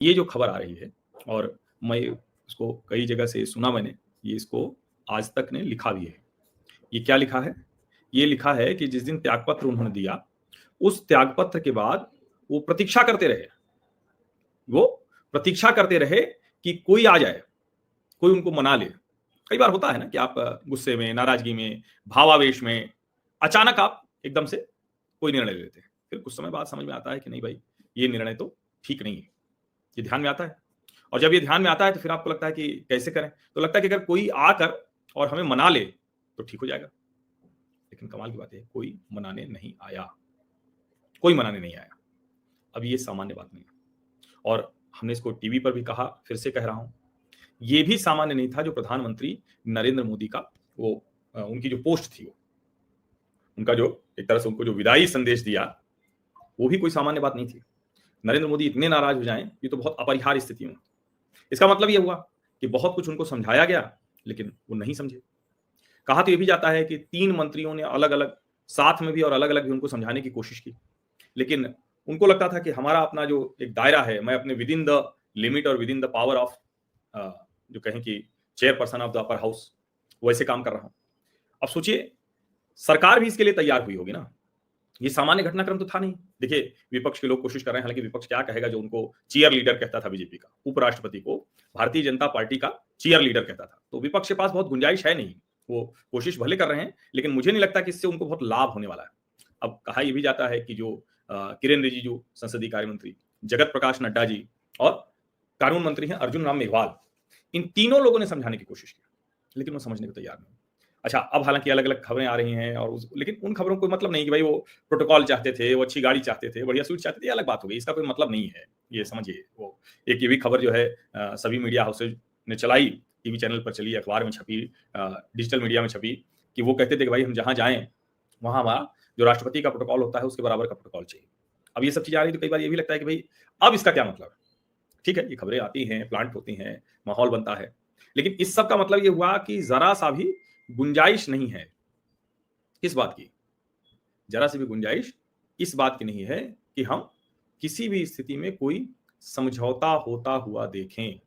ये जो खबर आ रही है, और मैं इसको कई जगह से सुना मैंने, ये इसको आज तक ने लिखा भी है। ये क्या लिखा है? ये लिखा है कि जिस दिन त्यागपत्र उन्होंने दिया, उस त्यागपत्र के बाद वो प्रतीक्षा करते रहे। वो प्रतीक्षा करते रहे कि कोई आ जाए, कोई उनको मना ले। कई बार होता है ना कि आप गुस्से में, नाराज़गी में, भावावेश में अचानक आप एकदम से कोई निर्णय ले लेते हैं। फिर कुछ समय बाद समझ में आता है कि नहीं भाई, ये निर्णय तो ठीक नहीं है। ये ध्यान में आता है, और जब ये ध्यान में आता है तो फिर आपको लगता है कि कैसे करें? तो लगता है कि अगर कोई आकर और हमें मना ले तो ठीक हो जाएगा। लेकिन कमाल की बात है, कोई मनाने नहीं आया। कोई मनाने नहीं आया। अब ये सामान्य बात नहीं है, और हमने इसको टीवी पर भी कहा, फिर से कह रहा हूं, ये भी सामान्य नहीं था जो प्रधानमंत्री नरेंद्र मोदी का वो उनकी जो पोस्ट थी, वो उनका जो एक तरह से उनको जो विदाई संदेश दिया, वो भी कोई सामान्य बात नहीं थी। नरेंद्र मोदी इतने नाराज हो जाएं, ये तो बहुत अपरिहार्य स्थिति में। इसका मतलब ये हुआ कि बहुत कुछ उनको समझाया गया, लेकिन वो नहीं समझे। कहा तो ये भी जाता है कि 3 मंत्रियों ने अलग-अलग साथ में भी और अलग-अलग भी उनको समझाने की कोशिश की। लेकिन उनको लगता था कि हमारा अपना जो एक दायरा है, मैं अपने विदिन द लिमिट और विदिन द पावर ऑफ जो कहें कि chairperson of the upper house, वैसे काम कर रहा हूं। अब सोचिए, सरकार भी इसके लिए तैयार हुई होगी ना। ये सामान्य घटनाक्रम तो था नहीं। देखिए, विपक्ष के लोग कोशिश कर रहे हैं, हालांकि विपक्ष क्या कहेगा, जो उनको चीयर लीडर कहता था बीजेपी का, उपराष्ट्रपति को भारतीय जनता पार्टी का चीयर लीडर कहता था। तो विपक्ष के पास बहुत गुंजाइश है नहीं। वो कोशिश भले कर रहे हैं, लेकिन मुझे नहीं लगता कि इससे उनको बहुत लाभ होने वाला है। अब कहा यह भी जाता है कि जो किरेन रिजिजू संसदीय कार्य मंत्री, जगत प्रकाश नड्डा जी और कानून मंत्री हैं अर्जुन राम मेघवाल, इन तीनों लोगों ने समझाने की कोशिश की, लेकिन वो समझने को तैयार नहीं। अच्छा, अब हालांकि अलग अलग खबरें आ रही हैं, और लेकिन उन खबरों को मतलब नहीं कि भाई वो प्रोटोकॉल चाहते थे, वो अच्छी गाड़ी चाहते थे, बढ़िया सूट चाहते थे, ये अलग बात हो गई। इसका कोई मतलब नहीं है, ये समझिए। वो एक ये भी खबर जो है सभी मीडिया हाउसेज ने चलाई, टीवी चैनल पर चली, अखबार में छपी, डिजिटल मीडिया में छपी, कि वो कहते थे कि भाई हम जहां जाएं वहां हमारा जो राष्ट्रपति का प्रोटोकॉल होता है उसके बराबर का प्रोटोकॉल चाहिए। अब ये सब चीजें आ रही तो कई बार ये भी लगता है कि भाई अब इसका क्या मतलब है? ठीक है, ये खबरें आती हैं, प्लांट होती हैं, माहौल बनता है, लेकिन इस सब का मतलब ये हुआ कि जरा सा भी गुंजाइश नहीं है। किस बात की? जरा सी भी गुंजाइश इस बात की नहीं है कि हम किसी भी स्थिति में कोई समझौता होता हुआ देखें।